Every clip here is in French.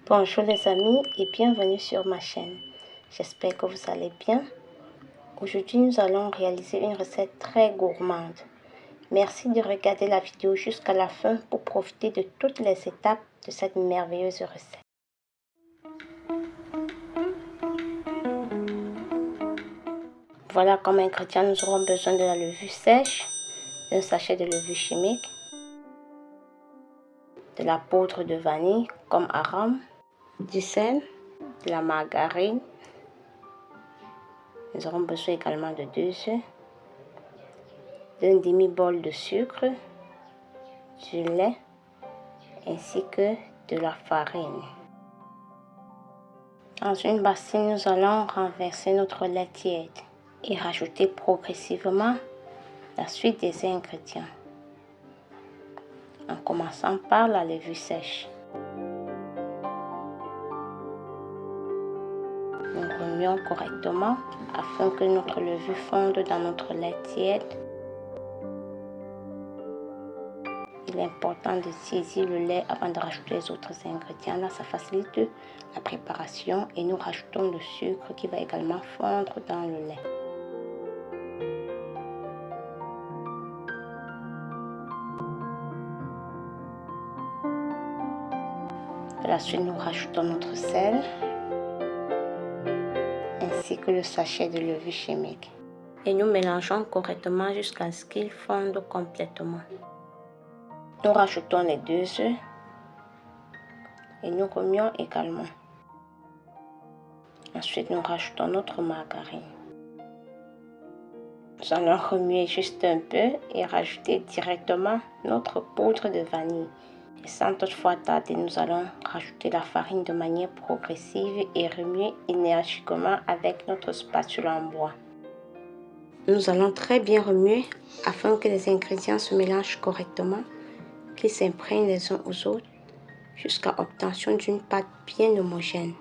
Bonjour les amis et bienvenue sur ma chaîne. J'espère que vous allez bien. Aujourd'hui, nous allons réaliser une recette très gourmande. Merci de regarder la vidéo jusqu'à la fin pour profiter de toutes les étapes de cette merveilleuse recette. Voilà, comme ingrédient, nous aurons besoin de la levure sèche, d'un sachet de levure chimique, de la poudre de vanille comme arôme, du sel, de la margarine. Nous aurons besoin également de 2 œufs, d'un demi-bol de sucre, du lait ainsi que de la farine. Dans une bassine, nous allons renverser notre lait tiède et rajouter progressivement la suite des ingrédients, en commençant par la levure sèche. Nous remuons correctement afin que notre levure fonde dans notre lait tiède. Il est important de saisir le lait avant de rajouter les autres ingrédients. Là, ça facilite la préparation et nous rajoutons le sucre qui va également fondre dans le lait. De la suite, nous rajoutons notre sel ainsi que le sachet de levure chimique. Et nous mélangeons correctement jusqu'à ce qu'il fonde complètement. Nous rajoutons les 2 œufs et nous remuons également. Ensuite, nous rajoutons notre margarine. Nous allons remuer juste un peu et rajouter directement notre poudre de vanille. Et sans toutefois tarder, nous allons rajouter la farine de manière progressive et remuer énergiquement avec notre spatule en bois. Nous allons très bien remuer afin que les ingrédients se mélangent correctement, qu'ils s'imprègnent les uns aux autres jusqu'à l'obtention d'une pâte bien homogène.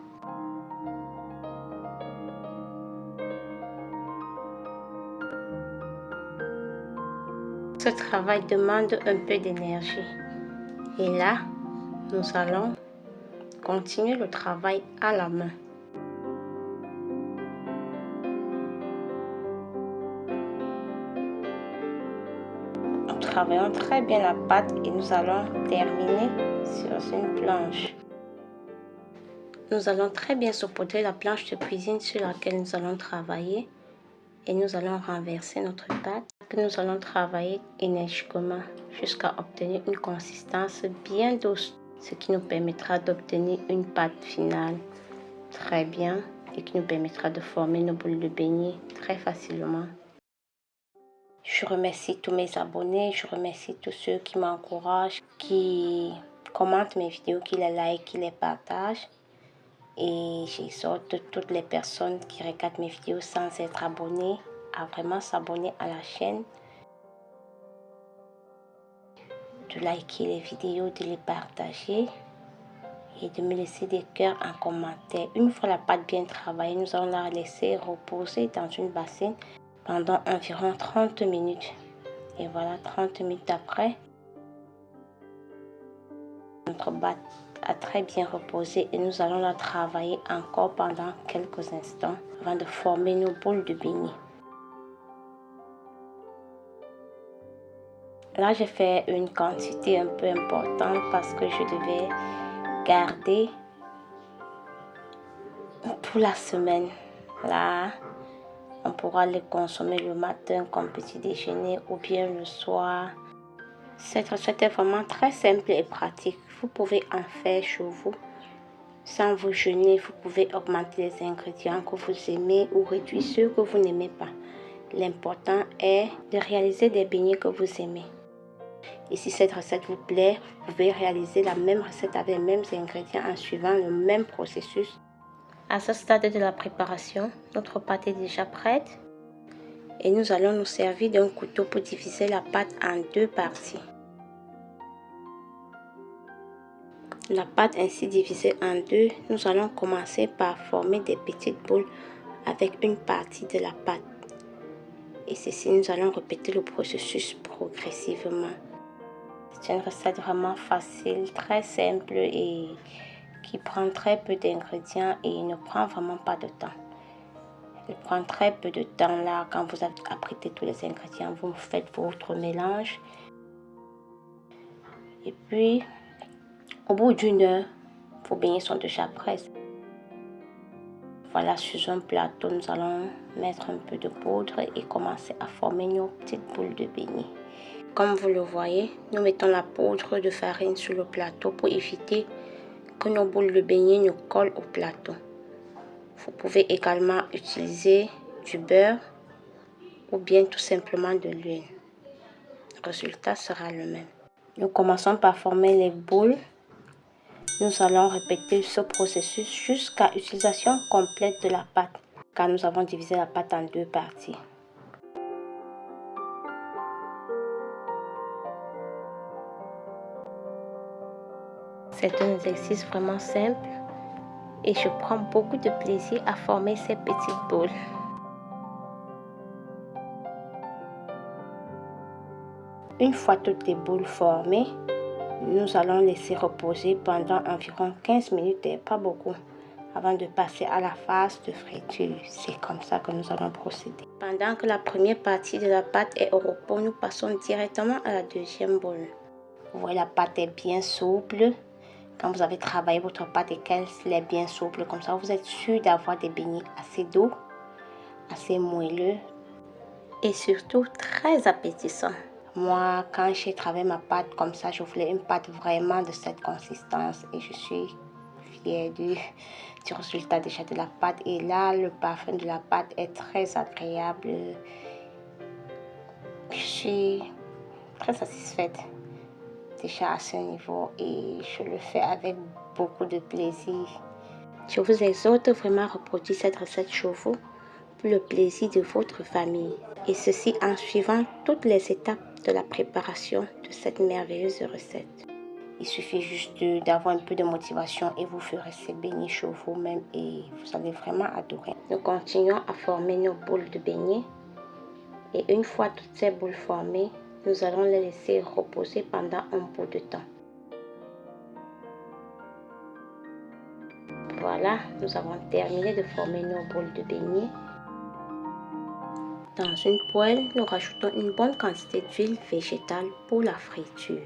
Ce travail demande un peu d'énergie. Et là, nous allons continuer le travail à la main. Nous travaillons très bien la pâte et nous allons terminer sur une planche. Nous allons très bien saupoudrer la planche de cuisine sur laquelle nous allons travailler et nous allons renverser notre pâte que nous allons travailler énergiquement jusqu'à obtenir une consistance bien douce, ce qui nous permettra d'obtenir une pâte finale très bien et qui nous permettra de former nos boules de beignets très facilement. Je remercie tous mes abonnés, je remercie tous ceux qui m'encouragent, qui commentent mes vidéos, qui les like, qui les partagent. Et j'exhorte toutes les personnes qui regardent mes vidéos sans être abonnées à vraiment s'abonner à la chaîne, de liker les vidéos, de les partager et de me laisser des cœurs en commentaire. Une fois la pâte bien travaillée, nous allons la laisser reposer dans une bassine pendant environ 30 minutes. Et voilà, 30 minutes après, notre pâte a très bien reposé et nous allons la travailler encore pendant quelques instants avant de former nos boules de beignets. Là, j'ai fait une quantité un peu importante parce que je devais garder pour la semaine. Là, on pourra les consommer le matin comme petit déjeuner ou bien le soir. Cette recette est vraiment très simple et pratique. Vous pouvez en faire chez vous. Sans vous gêner, vous pouvez augmenter les ingrédients que vous aimez ou réduire ceux que vous n'aimez pas. L'important est de réaliser des beignets que vous aimez. Et si cette recette vous plaît, vous pouvez réaliser la même recette avec les mêmes ingrédients en suivant le même processus. À ce stade de la préparation, notre pâte est déjà prête. Et nous allons nous servir d'un couteau pour diviser la pâte en 2 parties. La pâte ainsi divisée en 2, nous allons commencer par former des petites boules avec une partie de la pâte. Et ceci, nous allons répéter le processus progressivement. C'est une recette vraiment facile, très simple et qui prend très peu d'ingrédients et ne prend vraiment pas de temps. Il prend très peu de temps là. Quand vous avez apprêté tous les ingrédients, vous faites votre mélange. Et puis, au bout d'une heure, vos beignets sont déjà prêts. Voilà, sur un plateau, nous allons mettre un peu de poudre et commencer à former nos petites boules de beignets. Comme vous le voyez, nous mettons la poudre de farine sur le plateau pour éviter que nos boules de beignets ne collent au plateau. Vous pouvez également utiliser du beurre ou bien tout simplement de l'huile. Le résultat sera le même. Nous commençons par former les boules. Nous allons répéter ce processus jusqu'à l'utilisation complète de la pâte, car nous avons divisé la pâte en deux parties. C'est un exercice vraiment simple et je prends beaucoup de plaisir à former ces petites boules. Une fois toutes les boules formées, nous allons laisser reposer pendant environ 15 minutes et pas beaucoup, avant de passer à la phase de friture. C'est comme ça que nous allons procéder. Pendant que la première partie de la pâte est au repos, nous passons directement à la deuxième boule. Vous voyez, la pâte est bien souple. Quand vous avez travaillé votre pâte et qu'elle est bien souple, comme ça, vous êtes sûr d'avoir des beignets assez doux, assez moelleux et surtout très appétissants. Moi, quand j'ai travaillé ma pâte comme ça, je voulais une pâte vraiment de cette consistance et je suis fière du résultat déjà de la pâte. Et là, le parfum de la pâte est très agréable. Je suis très satisfaite déjà à ce niveau et je le fais avec beaucoup de plaisir. Je vous exhorte vraiment à reproduire cette recette chez vous pour le plaisir de votre famille. Et ceci en suivant toutes les étapes de la préparation de cette merveilleuse recette. Il suffit juste d'avoir un peu de motivation et vous ferez ces beignets chez vous-même et vous allez vraiment adorer. Nous continuons à former nos boules de beignets et une fois toutes ces boules formées, nous allons les laisser reposer pendant un bout de temps. Voilà, nous avons terminé de former nos boules de beignets. Dans une poêle, nous rajoutons une bonne quantité d'huile végétale pour la friture.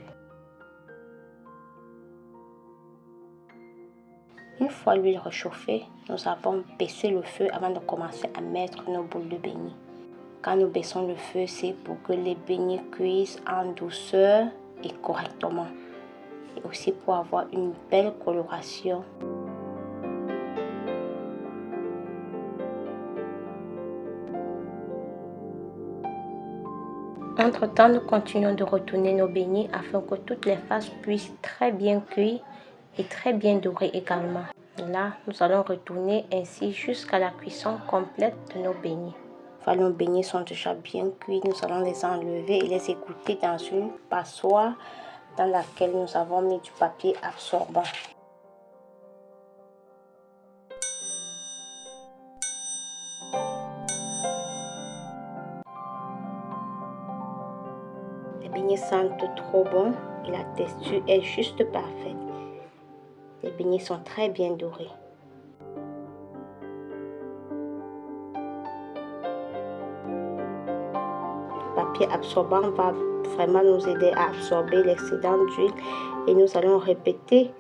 Une fois l'huile réchauffée, nous avons baissé le feu avant de commencer à mettre nos boules de beignets. Quand nous baissons le feu, c'est pour que les beignets cuisent en douceur et correctement. Et aussi pour avoir une belle coloration. Entre-temps, nous continuons de retourner nos beignets afin que toutes les faces puissent très bien cuire et très bien dorer également. Là, nous allons retourner ainsi jusqu'à la cuisson complète de nos beignets. Voilà, nos beignets sont déjà bien cuits. Nous allons les enlever et les égoutter dans une passoire dans laquelle nous avons mis du papier absorbant. Les beignets sentent trop bon et la texture est juste parfaite. Les beignets sont très bien dorés. Le papier absorbant va vraiment nous aider à absorber l'excédent d'huile et nous allons répéter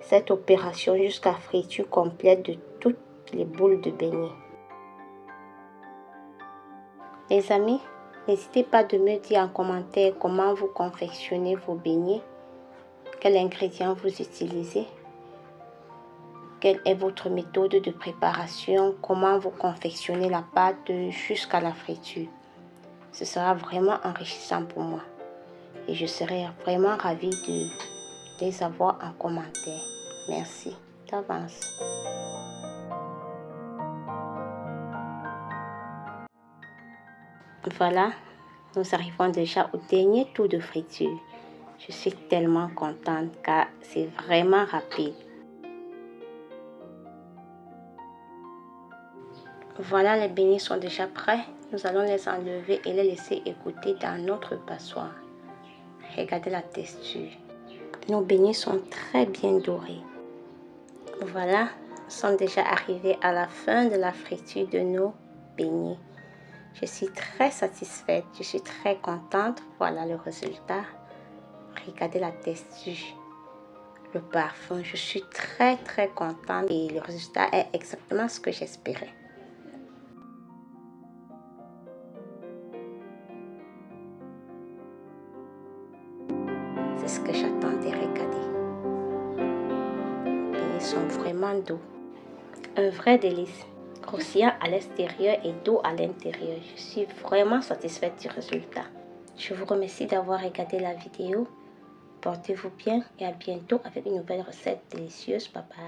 cette opération jusqu'à friture complète de toutes les boules de beignets. Les amis, n'hésitez pas de me dire en commentaire comment vous confectionnez vos beignets, quels ingrédients vous utilisez, quelle est votre méthode de préparation, comment vous confectionnez la pâte jusqu'à la friture. Ce sera vraiment enrichissant pour moi et je serai vraiment ravie de les avoir en commentaire. Merci d'avance. Voilà, nous arrivons déjà au dernier tour de friture. Je suis tellement contente car c'est vraiment rapide. Voilà, les beignets sont déjà prêts. Nous allons les enlever et les laisser égoutter dans notre passoire. Regardez la texture. Nos beignets sont très bien dorés. Voilà, nous sommes déjà arrivés à la fin de la friture de nos beignets. Je suis très satisfaite, je suis très contente. Voilà le résultat. Regardez la texture, le parfum. Je suis très contente et le résultat est exactement ce que j'espérais. C'est ce que j'attendais, regardez. Les beignets sont vraiment doux. Un vrai délice. Croustillant à l'extérieur et doux à l'intérieur. Je suis vraiment satisfaite du résultat. Je vous remercie d'avoir regardé la vidéo. Portez-vous bien et à bientôt avec une nouvelle recette délicieuse. Bye bye.